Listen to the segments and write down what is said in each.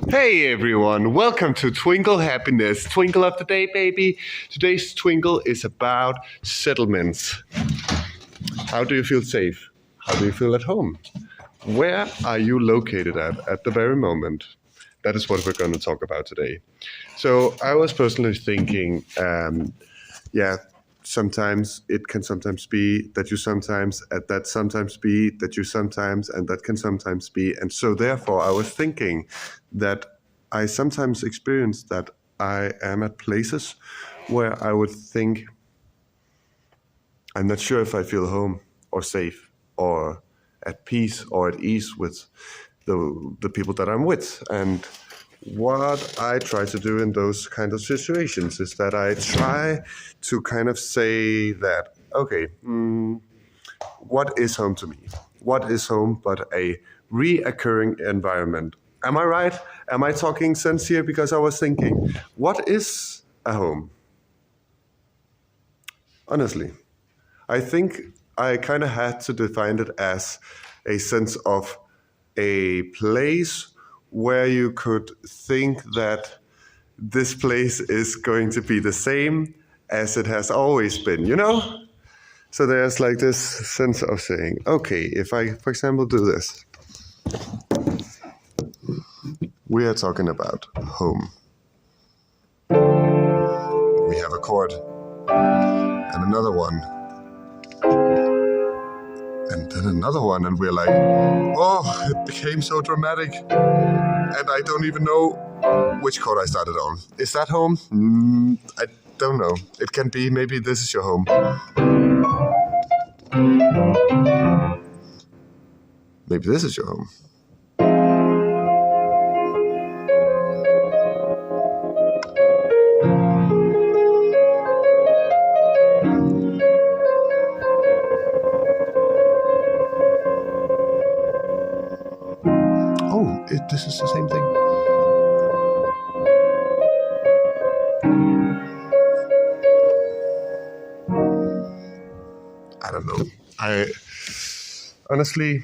Hey everyone, welcome to Twinkle Happiness. Twinkle of the day, baby. Today's Twinkle is about settlements. How do you feel safe? How do you feel at home? Where are you located at the very moment? That is what we're going to talk about today. So I was personally thinking, sometimes it can sometimes be that you sometimes, at that sometimes be that you sometimes, and that can sometimes be. And so therefore I was thinking that I sometimes experience that I am at places where I would think, I'm not sure if I feel home or safe or at peace or at ease with the people that I'm with. And what I try to do in those kind of situations is that I try to kind of say that, okay, what is home to me? What is home but a reoccurring environment? Am I right? Am I talking sense here? Because I was thinking, what is a home? Honestly, I think I kind of had to define it as a sense of a place where you could think that this place is going to be the same as it has always been, you know? So there's like this sense of saying, okay, if I, for example, do this, we are talking about home. We have a chord and another one and then another one, and we're like, oh, it became so dramatic, and I don't even know which chord I started on. Is that home? I don't know. It can be, maybe this is your home. Maybe this is your home. Oh, this is the same thing. I don't know. I honestly,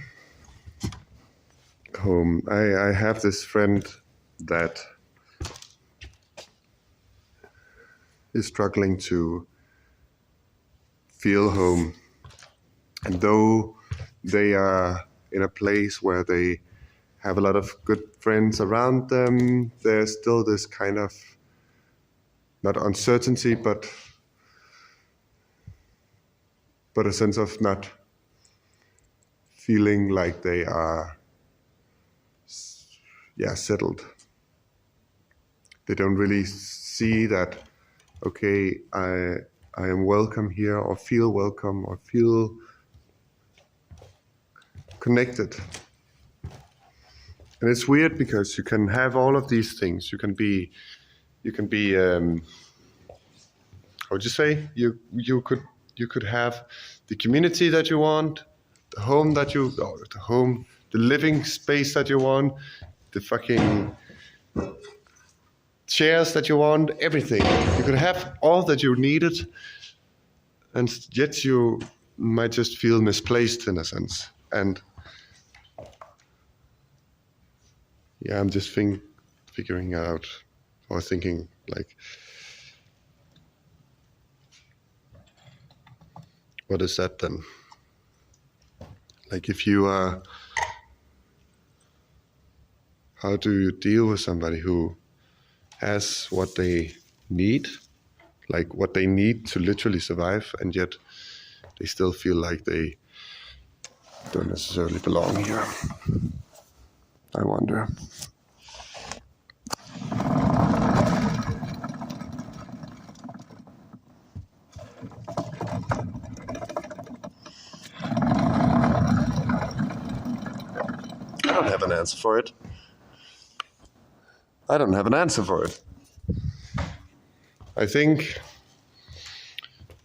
home. I have this friend that is struggling to feel home, and though they are in a place where they have a lot of good friends around them, there's still this kind of, not uncertainty, but a sense of not feeling like they are settled. They don't really see that, okay, I am welcome here, or feel welcome, or feel connected. And it's weird because you can have all of these things. You can be how would you say? You could have the community that you want, the home the living space that you want, the fucking chairs that you want, everything. You could have all that you needed, and yet you might just feel misplaced in a sense. And yeah, I'm just figuring out, or thinking like, what is that then? Like, if you are, how do you deal with somebody who has what they need, like what they need to literally survive, and yet they still feel like they don't necessarily belong here? I wonder. I don't have an answer for it. I think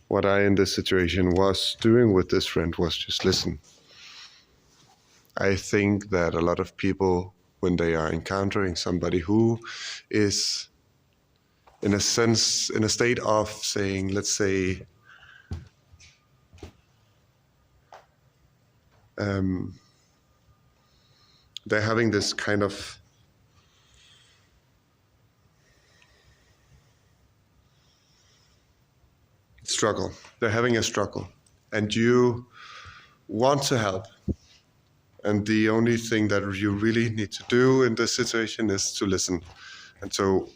what I in this situation was doing with this friend was just listen. I think that a lot of people, when they are encountering somebody who is in a state of saying, let's say, they're having this kind of struggle. They're having a struggle. And you want to help. And the only thing that you really need to do in this situation is to listen. And so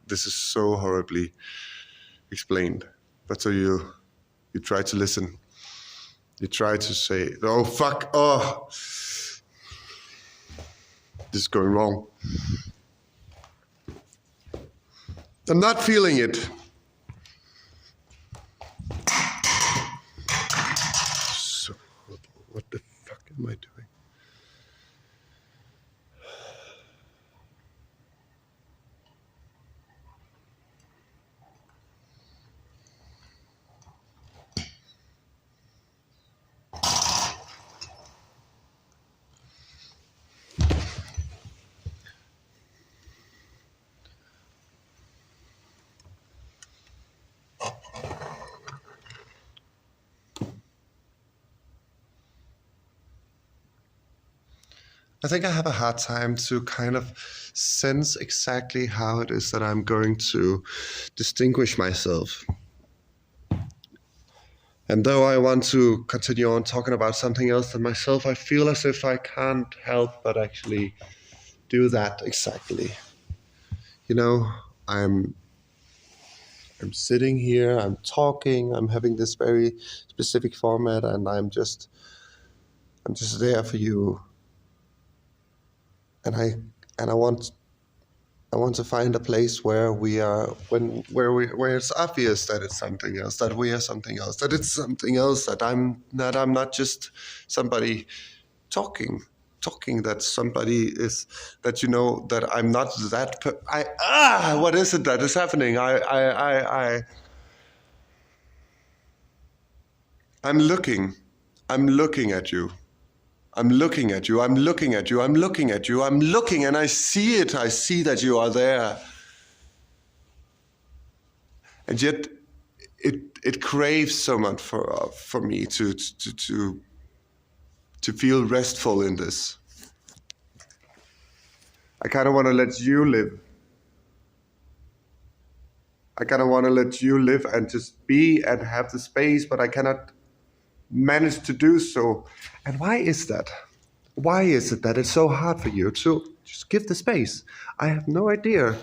this is so horribly explained. But so you try to listen. You try to say, oh, fuck, oh, this is going wrong. I'm not feeling it. So horrible. What the fuck am I doing? I think I have a hard time to kind of sense exactly how it is that I'm going to distinguish myself. And though I want to continue on talking about something else than myself, I feel as if I can't help but actually do that exactly. You know, I'm sitting here, I'm talking, I'm having this very specific format, and I'm just there for you. And I want to find a place where we are where it's obvious that it's something else, that we are something else, that it's something else, that I'm not just somebody talking, that somebody is, that you know, that I'm not that what is it that is happening? I'm looking at you. I'm looking at you, I'm looking at you, I'm looking at you, I'm looking, and I see it, I see that you are there. And yet it craves so much for me to feel restful in this. I kind of want to let you live. I kind of want to let you live and just be and have the space, but I cannot manage to do so. And why is that? Why is it that it's so hard for you to just give the space? I have no idea.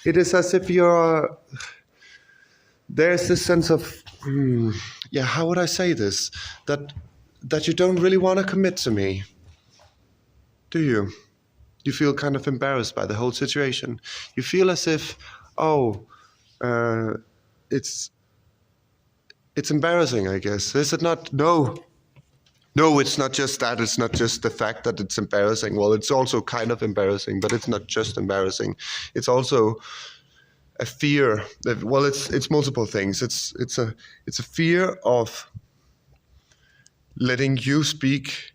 It is as if there's this sense of, how would I say this? That you don't really want to commit to me. Do you? You feel kind of embarrassed by the whole situation. You feel as if, it's embarrassing, I guess. Is it not? No, it's not just that. It's not just the fact that it's embarrassing. Well, it's also kind of embarrassing, but it's not just embarrassing. It's also a fear. Well, it's multiple things. It's a fear of letting you speak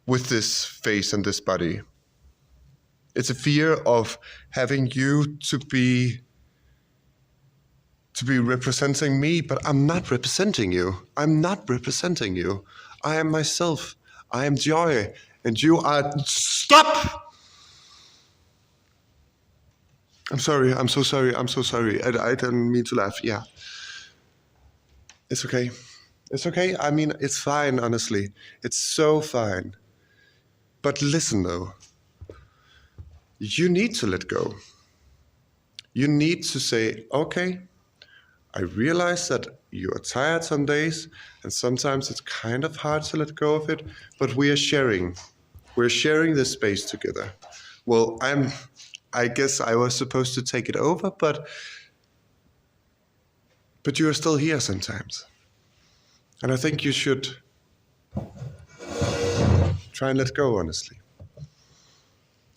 with this face and this body. It's a fear of having you to be representing me, but I'm not representing you. I'm not representing you. I am myself. I am joy. And you are... Stop! I'm sorry. I'm so sorry. I'm so sorry. I didn't mean to laugh. Yeah. It's okay. It's okay. I mean, it's fine, honestly. It's so fine. But listen, though. You need to let go. You need to say, okay, I realize that you are tired some days, and sometimes it's kind of hard to let go of it, but we are sharing. We're sharing this space together. Well, I guess I was supposed to take it over, but you are still here sometimes. And I think you should try and let go, honestly.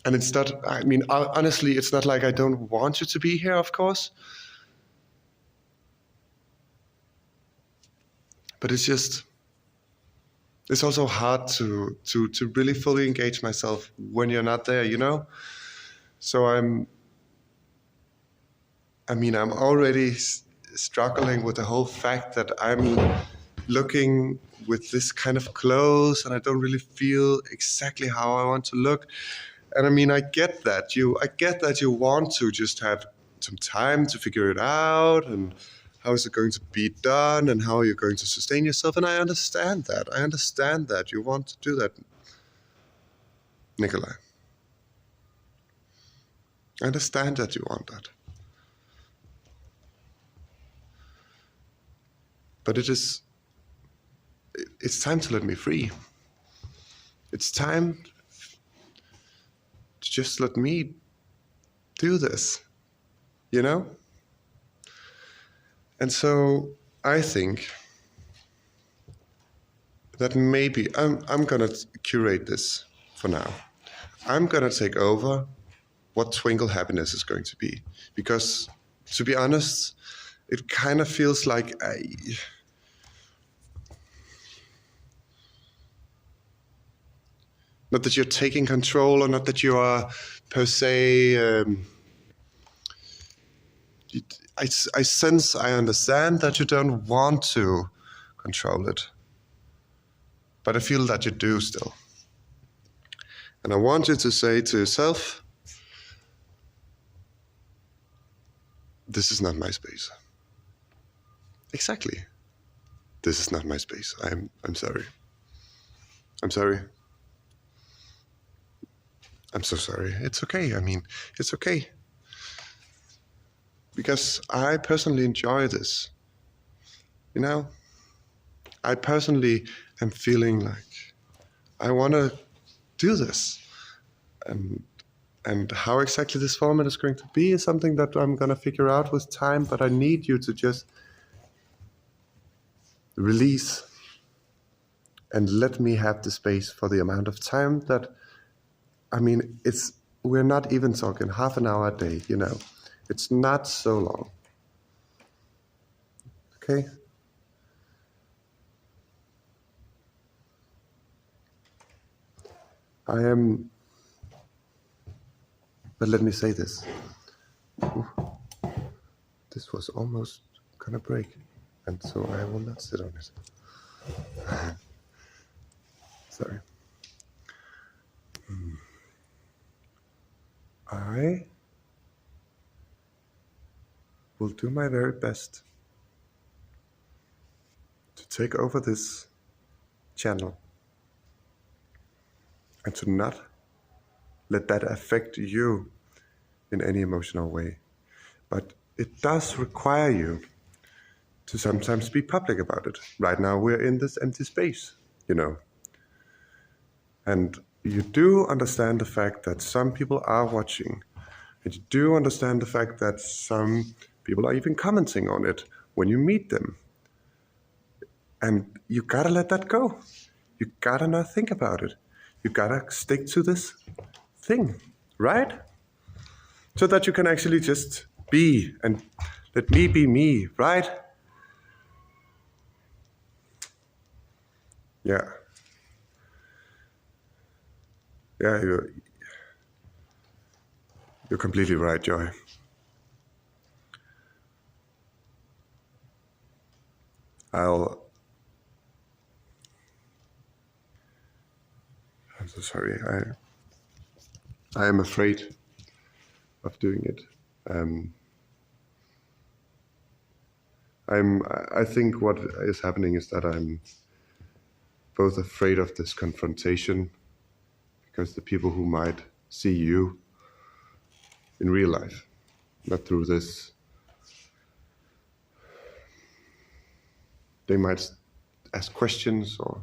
And it's not, I mean, honestly, it's not like I don't want you to be here, of course. But it's also hard to really fully engage myself when you're not there, you know? So I'm already struggling with the whole fact that I'm looking with this kind of clothes and I don't really feel exactly how I want to look. And I mean, I get that you want to just have some time to figure it out and how is it going to be done, and how are you going to sustain yourself? And I understand that. I understand that you want to do that, Nikolai. I understand that you want that. But it's time to let me free. It's time to just let me do this, you know? And so I think that maybe I'm gonna curate this for now. I'm gonna take over what Twinkle Happiness is going to be. Because, to be honest, it kind of feels like not that you're taking control, or not that you are per se... I sense, I understand that you don't want to control it. But I feel that you do still. And I want you to say to yourself, this is not my space. Exactly. This is not my space. I'm sorry. I'm sorry. I'm so sorry. It's okay. I mean, it's okay. Because I personally enjoy this. You know? I personally am feeling like I want to do this. And how exactly this format is going to be is something that I'm going to figure out with time, but I need you to just release and let me have the space for the amount of time that, I mean, we're not even talking half an hour a day, you know. It's not so long. Okay? But let me say this. Ooh, this was almost gonna break, and so I will not sit on it. Sorry. I will do my very best to take over this channel and to not let that affect you in any emotional way. But it does require you to sometimes be public about it. Right now we're in this empty space, you know. And you do understand the fact that some people are watching. And you do understand the fact that some people are even commenting on it when you meet them. And you gotta let that go. You gotta not think about it. You gotta stick to this thing, right? So that you can actually just be and let me be me, right? Yeah. Yeah, you're completely right, Joy. I'm so sorry. I am afraid of doing it. I think what is happening is that I'm both afraid of this confrontation, because the people who might see you in real life, not through this, they might ask questions, or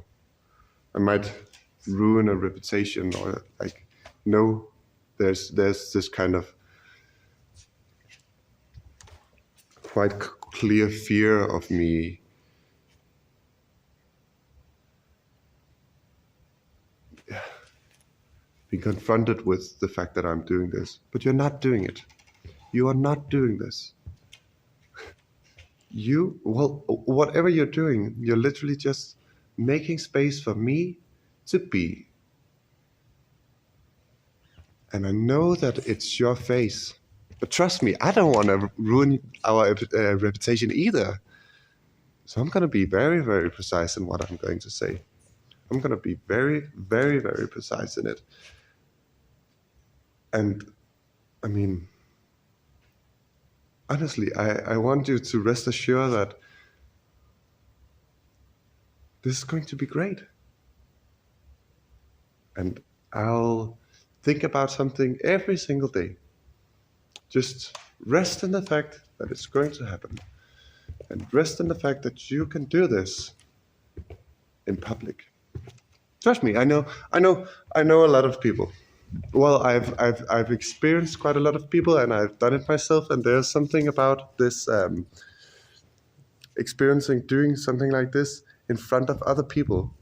I might ruin a reputation, or like, no, there's this kind of quite clear fear of me being confronted with the fact that I'm doing this. But you're not doing it. You are not doing this. Whatever you're doing, you're literally just making space for me to be. And I know that it's your face. But trust me, I don't want to ruin our reputation either. So I'm going to be very, very precise in what I'm going to say. I'm going to be very, very, very precise in it. And, I mean, honestly, I want you to rest assured that this is going to be great. And I'll think about something every single day. Just rest in the fact that it's going to happen. And rest in the fact that you can do this in public. Trust me, I know a lot of people. Well, I've experienced quite a lot of people, and I've done it myself. And there's something about this experiencing doing something like this in front of other people.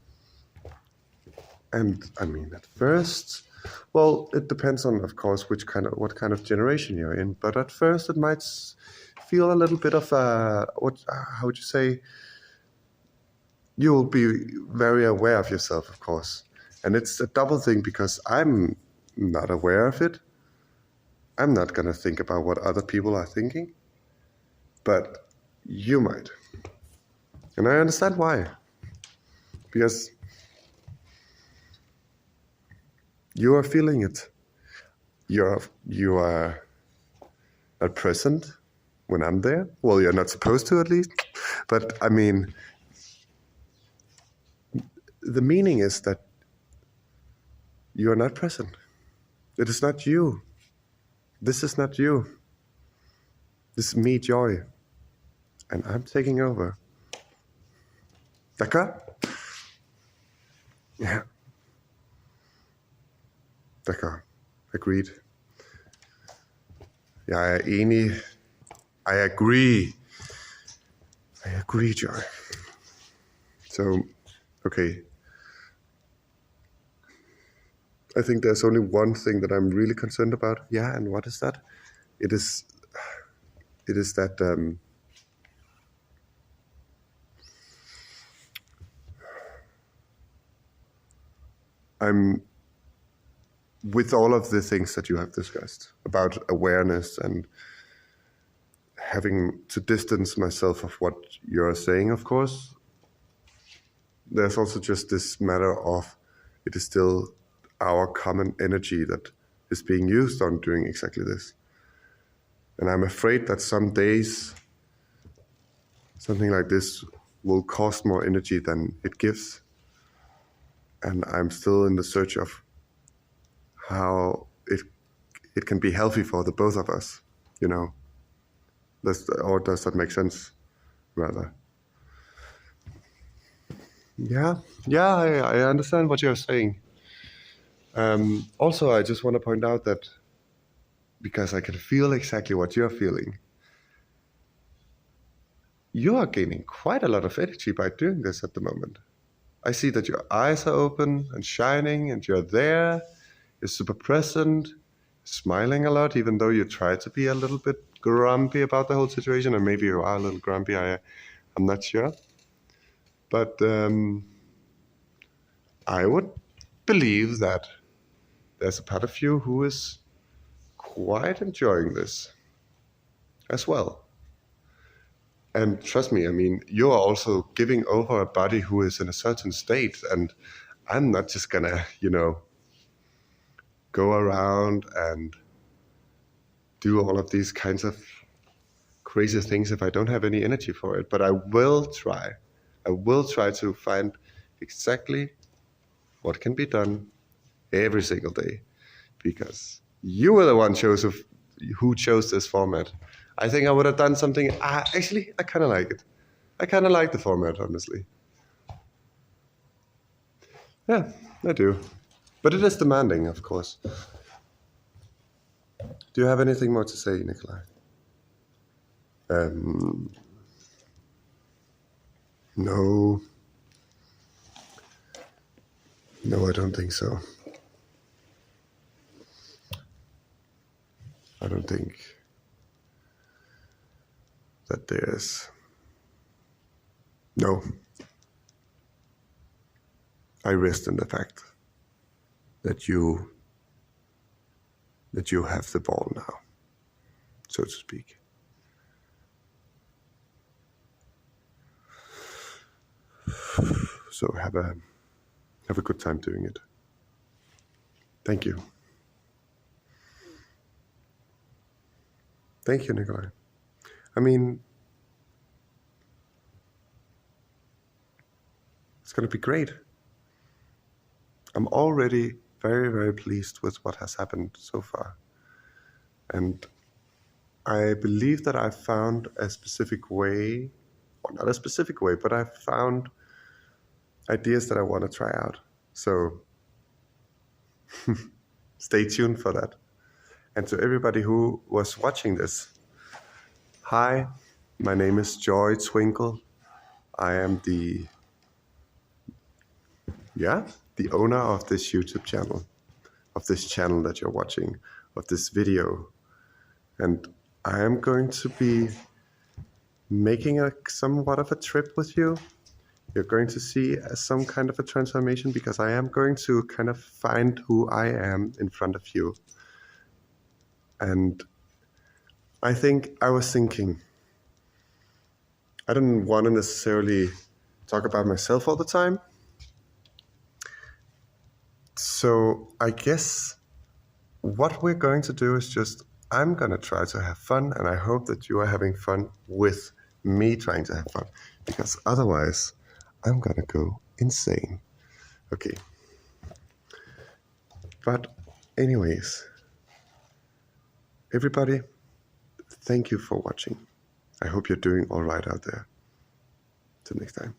And I mean, at first, well, it depends on, of course, what kind of generation you're in. But at first, it might feel a little bit of how would you say? You will be very aware of yourself, of course, and it's a double thing because I'm not aware of it. I'm not gonna think about what other people are thinking, but you might, and I understand why, because you are feeling it. You are not present when I'm there. Well, you're not supposed to, at least. But I mean, the meaning is that you are not present. It is not you. This is not you. This is me, Joy, and I'm taking over. D'accord? Yeah. D'accord. Agreed. Jeg er enig. I agree. I agree, Joy. So, okay. I think there's only one thing that I'm really concerned about. Yeah, and what is that? It is that I'm with all of the things that you have discussed about awareness and having to distance myself of what you're saying, of course. There's also just this matter of it is still our common energy that is being used on doing exactly this. And I'm afraid that some days something like this will cost more energy than it gives. And I'm still in the search of how it can be healthy for the both of us, you know. Or does that make sense, rather? Yeah, I understand what you're saying. Also, I just want to point out that because I can feel exactly what you're feeling, you are gaining quite a lot of energy by doing this at the moment. I see that your eyes are open and shining, and you're there. You're super present, smiling a lot, even though you try to be a little bit grumpy about the whole situation, and maybe you are a little grumpy. I'm not sure, but I would believe that there's a part of you who is quite enjoying this as well. And trust me, I mean, you are also giving over a body who is in a certain state, and I'm not just gonna, go around and do all of these kinds of crazy things if I don't have any energy for it. But I will try. I will try to find exactly what can be done every single day, because you were the one who chose this format. I think I would have done something. Actually, I kind of like it. I kind of like the format, honestly. Yeah, I do. But it is demanding, of course. Do you have anything more to say, Nikolai? No. No, I don't think so. I don't think that there's... No. I rest in the fact that you have the ball now, so to speak. So have a good time doing it. Thank you. Thank you, Nikolai. mean, it's going to be great. I'm already very, very pleased with what has happened so far. And I believe that I've found a specific way, or not a specific way, but I've found ideas that I want to try out. So stay tuned for that. And to everybody who was watching this, hi, my name is Joy Twinkle. I am the owner of this YouTube channel, of this channel that you're watching, of this video. And I am going to be making somewhat of a trip with you. You're going to see some kind of a transformation because I am going to kind of find who I am in front of you. And I was thinking, I don't want to necessarily talk about myself all the time. So I guess what we're going to do is I'm going to try to have fun, and I hope that you are having fun with me trying to have fun, because otherwise I'm going to go insane. Okay. But anyways, everybody, thank you for watching. I hope you're doing all right out there. Till next time.